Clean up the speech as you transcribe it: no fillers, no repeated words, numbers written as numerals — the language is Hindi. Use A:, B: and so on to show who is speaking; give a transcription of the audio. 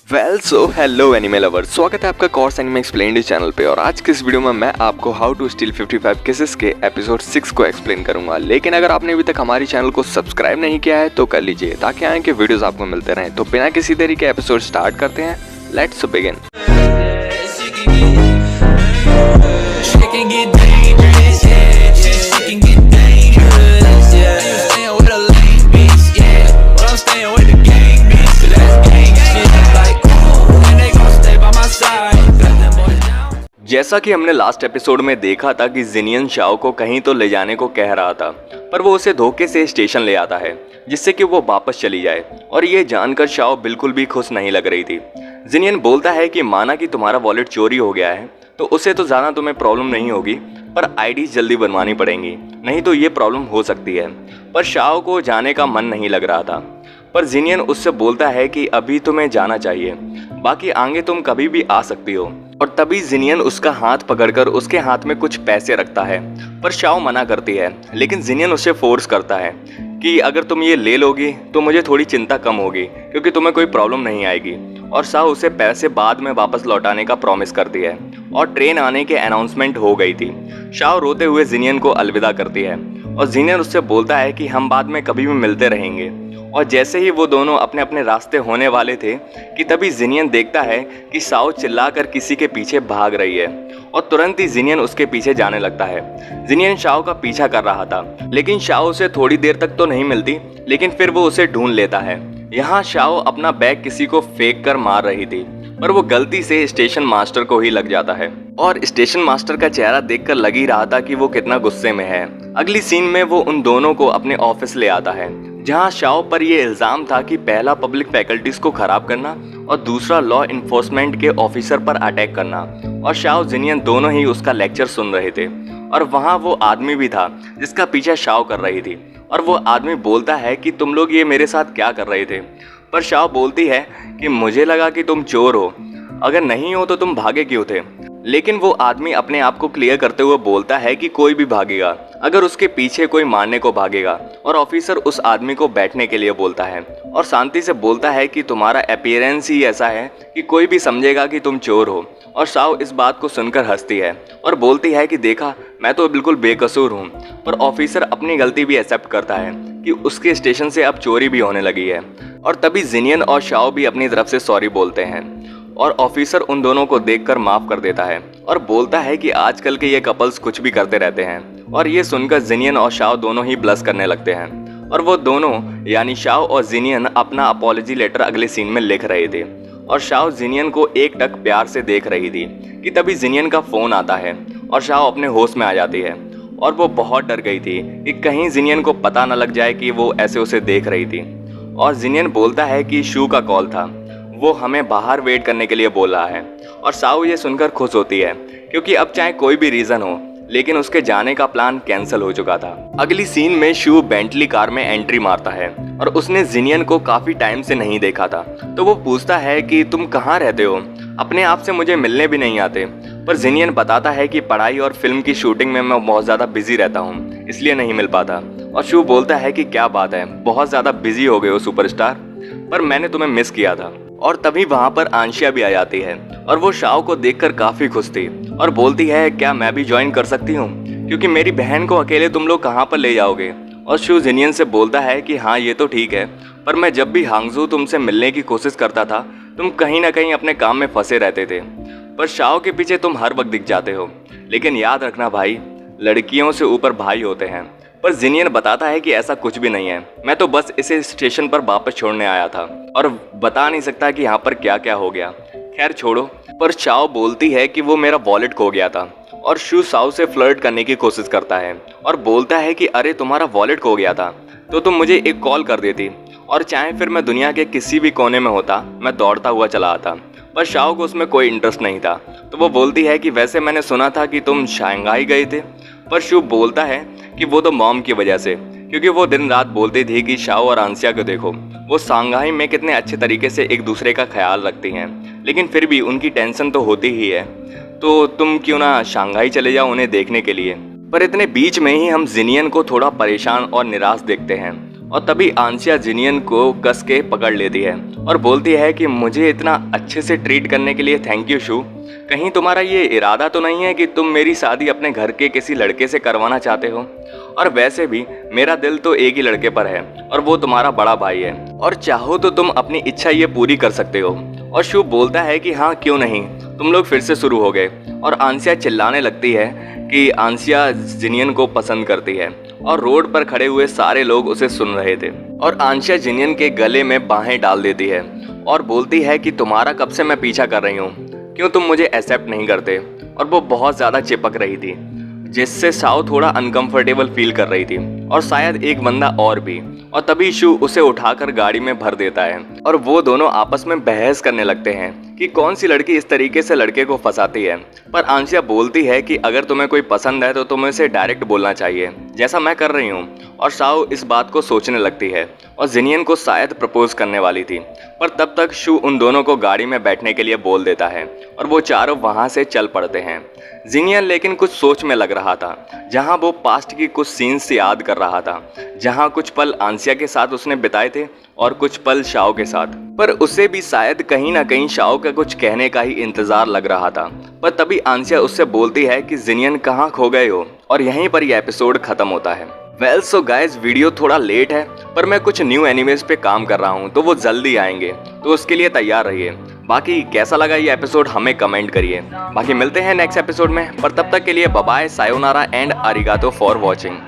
A: हेलो एनिमे लवर्स, स्वागत है आपका कोर्स एनिमे एक्सप्लेन्ड चैनल पे। और आज के इस वीडियो में मैं आपको हाउ टू स्टील 55 केसेस के एपिसोड 6 को एक्सप्लेन करूंगा। लेकिन अगर आपने अभी तक हमारी चैनल को सब्सक्राइब नहीं किया है तो कर लीजिए ताकि आगे के वीडियोस आपको मिलते रहें। तो बिना किसी देरी के एपिसोड स्टार्ट करते हैं। Let's begin. जैसा कि हमने लास्ट एपिसोड में देखा था कि जिनियन शाओ को कहीं तो ले जाने को कह रहा था, पर वो उसे धोखे से स्टेशन ले आता है जिससे कि वो वापस चली जाए। और ये जानकर शाओ बिल्कुल भी खुश नहीं लग रही थी। जिनियन बोलता है कि माना कि तुम्हारा वॉलेट चोरी हो गया है तो उससे तो ज़्यादा तुम्हें प्रॉब्लम नहीं होगी, पर आईडी जल्दी बनवानी पड़ेंगी, नहीं तो ये प्रॉब्लम हो सकती है। पर शाओ को जाने का मन नहीं लग रहा था, पर जिनियन उससे बोलता है कि अभी तुम्हें जाना चाहिए, बाकी आगे तुम कभी भी आ सकती हो। और तभी जिनियन उसका हाथ पकड़कर उसके हाथ में कुछ पैसे रखता है, पर शाओ मना करती है। लेकिन जिनियन उसे फोर्स करता है कि अगर तुम ये ले लोगी तो मुझे थोड़ी चिंता कम होगी, क्योंकि तुम्हें कोई प्रॉब्लम नहीं आएगी। और शाओ उसे पैसे बाद में वापस लौटाने का प्रॉमिस करती है। और ट्रेन आने के अनाउंसमेंट हो गई थी। शाओ रोते हुए जिनियन को अलविदा करती है और जिनियन उससे बोलता है कि हम बाद में कभी भी मिलते रहेंगे। और जैसे ही वो दोनों अपने अपने रास्ते होने वाले थे कि तभी जिनियन देखता है कि शाओ चिल्लाकर किसी के पीछे भाग रही है और तुरंत ही जिनियन उसके पीछे जाने लगता है। जिनियन शाओ का पीछा कर रहा था, लेकिन शाओ उसे थोड़ी देर तक तो नहीं मिलती, लेकिन फिर वो उसे ढूंढ लेता है। यहाँ शाओ अपना बैग किसी को फेंक कर मार रही थी, पर वो गलती से स्टेशन मास्टर को ही लग जाता है। और स्टेशन मास्टर का चेहरा देखकर लग ही रहा था कि वो कितना गुस्से में है। अगली सीन में वो उन दोनों को अपने ऑफिस ले आता है, जहां शाओ पर ये इल्जाम था कि पहला पब्लिक फैकल्टीज को खराब करना और दूसरा लॉ इन्फोर्समेंट के ऑफिसर पर अटैक करना। और शाओ जिनियन दोनों ही उसका लेक्चर सुन रहे थे। और वहां वो आदमी भी था जिसका पीछा शाओ कर रही थी। और वो आदमी बोलता है कि तुम लोग ये मेरे साथ क्या कर रहे थे। पर शाओ बोलती है कि मुझे लगा कि तुम चोर हो, अगर नहीं हो तो तुम भागे क्यों थे। लेकिन वो आदमी अपने आप को क्लियर करते हुए बोलता है कि कोई भी भागेगा अगर उसके पीछे कोई मारने को भागेगा। और ऑफिसर उस आदमी को बैठने के लिए बोलता है और शांति से बोलता है कि तुम्हारा अपीयरेंस ही ऐसा है कि कोई भी समझेगा कि तुम चोर हो। और शाओ इस बात को सुनकर हंसती है और बोलती है कि देखा, मैं तो बिल्कुल बेकसूर हूँ। पर ऑफिसर अपनी गलती भी एक्सेप्ट करता है कि उसके स्टेशन से अब चोरी भी होने लगी है। और तभी जिनियन और शाओ भी अपनी तरफ से सॉरी बोलते हैं और ऑफिसर उन दोनों को देखकर माफ कर देता है और बोलता है कि आजकल के ये कपल्स कुछ भी करते रहते हैं। और ये सुनकर जिनियन और शाओ दोनों ही ब्लश करने लगते हैं। और वो दोनों यानी शाओ और जिनियन अपना अपॉलजी लेटर अगले सीन में लिख रहे थे। और शाओ जिनियन को एक टक प्यार से देख रही थी कि तभी जिनियन का फोन आता है और शाओ अपने होश में आ जाती है। और वो बहुत डर गई थी कि कहीं जिनियन को पता न लग जाए कि वो ऐसे उसे देख रही थी। और जिनियन बोलता है कि शू का कॉल था, वो हमें बाहर वेट करने के लिए बोल रहा है। और शाओ ये सुनकर खुश होती है, क्योंकि अब चाहे कोई भी रीजन हो, लेकिन उसके जाने का प्लान कैंसिल हो चुका था। अगली सीन में शू बेंटली कार में एंट्री मारता है और उसने जिनियन को काफी टाइम से नहीं देखा था। तो वो पूछता है कि तुम कहाँ रहते हो, अपने आप से मुझे मिलने भी नहीं आते। पर जिनियन बताता है कि पढ़ाई और फिल्म की शूटिंग में मैं बहुत ज्यादा बिजी रहता हूँ, इसलिए नहीं मिल पाता। और शू बोलता है कि क्या बात है, बहुत ज्यादा बिजी हो गए हो सुपरस्टार, पर मैंने तुम्हें मिस किया था। और तभी वहां पर आंशिया भी आ जाती है और वो शाओ को देखकर काफी खुश थी और बोलती है, क्या मैं भी ज्वाइन कर सकती हूँ, क्योंकि मेरी बहन को अकेले तुम लोग कहाँ पर ले जाओगे। और शू जिनियन से बोलता है कि हाँ ये तो ठीक है, पर मैं जब भी हांगजू तुमसे मिलने की कोशिश करता था तुम कहीं ना कहीं अपने काम में फंसे रहते थे, पर शाओ के पीछे तुम हर वक्त दिख जाते हो। लेकिन याद रखना भाई, लड़कियों से ऊपर भाई होते हैं। पर जिनियन बताता है कि ऐसा कुछ भी नहीं है, मैं तो बस इसे स्टेशन पर वापस छोड़ने आया था और बता नहीं सकता कि यहाँ पर क्या क्या हो गया। खैर छोड़ो। पर शाओ बोलती है कि वो मेरा वॉलेट खो गया था। और शू शाओ से फ्लर्ट करने की कोशिश करता है और बोलता है कि अरे तुम्हारा वॉलेट खो गया था तो तुम मुझे एक कॉल कर देती, और चाहे फिर मैं दुनिया के किसी भी कोने में होता, मैं दौड़ता हुआ चला आता। पर शाओ को उसमें कोई इंटरेस्ट नहीं था। तो वो बोलती है कि वैसे मैंने सुना था कि तुम शंघाई गए थे। पर शू बोलता है कि वो तो मॉम की वजह से, क्योंकि वो दिन रात बोलती थी कि शाओ और आंसिया को देखो, वो शंघाई में कितने अच्छे तरीके से एक दूसरे का ख्याल रखती हैं, लेकिन फिर भी उनकी टेंशन तो होती ही है, तो तुम क्यों ना शंघाई चले जाओ उन्हें देखने के लिए। पर इतने बीच में ही हम जिनियन को थोड़ा परेशान और निराश देखते हैं और तभी आंसिया जिनियन को कस के पकड़ लेती है और बोलती है कि मुझे इतना अच्छे से ट्रीट करने के लिए थैंक यू शू। कहीं तुम्हारा ये इरादा तो नहीं है कि तुम मेरी शादी अपने घर के किसी लड़के से करवाना चाहते हो? और वैसे भी मेरा दिल तो एक ही लड़के पर है और वो तुम्हारा बड़ा भाई है, और चाहो तो तुम अपनी इच्छा ये पूरी कर सकते हो। और शू बोलता है कि हाँ क्यों नहीं। तुम लोग फिर से शुरू हो गए और आंसिया चिल्लाने लगती है कि आंसिया जिनियन को पसंद करती है, और रोड पर खड़े हुए सारे लोग उसे सुन रहे थे। और आंसिया जिनियन के गले में बाहें डाल देती है और बोलती है कि तुम्हारा कब से मैं पीछा कर रही हूँ, क्यों तुम मुझे एक्सेप्ट नहीं करते। और वो बहुत ज़्यादा चिपक रही थी, जिससे शाओ थोड़ा अनकंफर्टेबल फील कर रही थी, और शायद एक बंदा और भी। और तभी शू उसे उठाकर गाड़ी में भर देता है और वो दोनों आपस में बहस करने लगते हैं कि कौन सी लड़की इस तरीके से लड़के को फंसाती है। पर आंसिया बोलती है कि अगर तुम्हें कोई पसंद है तो तुम्हें उसे डायरेक्ट बोलना चाहिए, जैसा मैं कर रही हूँ। और शाओ इस बात को सोचने लगती है और जिनियन को शायद प्रपोज करने वाली थी, पर तब तक शू उन दोनों को गाड़ी में बैठने के लिए बोल देता है और वो चारों वहाँ से चल पड़ते हैं। जिनियन लेकिन कुछ सोच में लग रहा था, जहाँ वो पास्ट की कुछ सीन्स याद कर रहा था, जहाँ कुछ पल आंसिया के साथ उसने बिताए थे और कुछ पल शाओ के साथ। पर उसे भी शायद कहीं ना कहीं शाओ का कुछ कहने का ही इंतजार लग रहा था। पर तभी आंसिया उससे बोलती है कि जिनियन कहाँ खो गए हो, और यहीं पर यह एपिसोड खत्म होता है। वेल सो गाइस, वीडियो थोड़ा लेट है, पर मैं कुछ न्यू एनिमेज पे काम कर रहा हूँ, तो वो जल्दी आएंगे, तो उसके लिए तैयार रहिए। बाकी कैसा लगा ये एपिसोड हमें कमेंट करिए। बाकी मिलते हैं नेक्स्ट एपिसोड में, पर तब तक के लिए bye bye, sayonara and arigato for watching.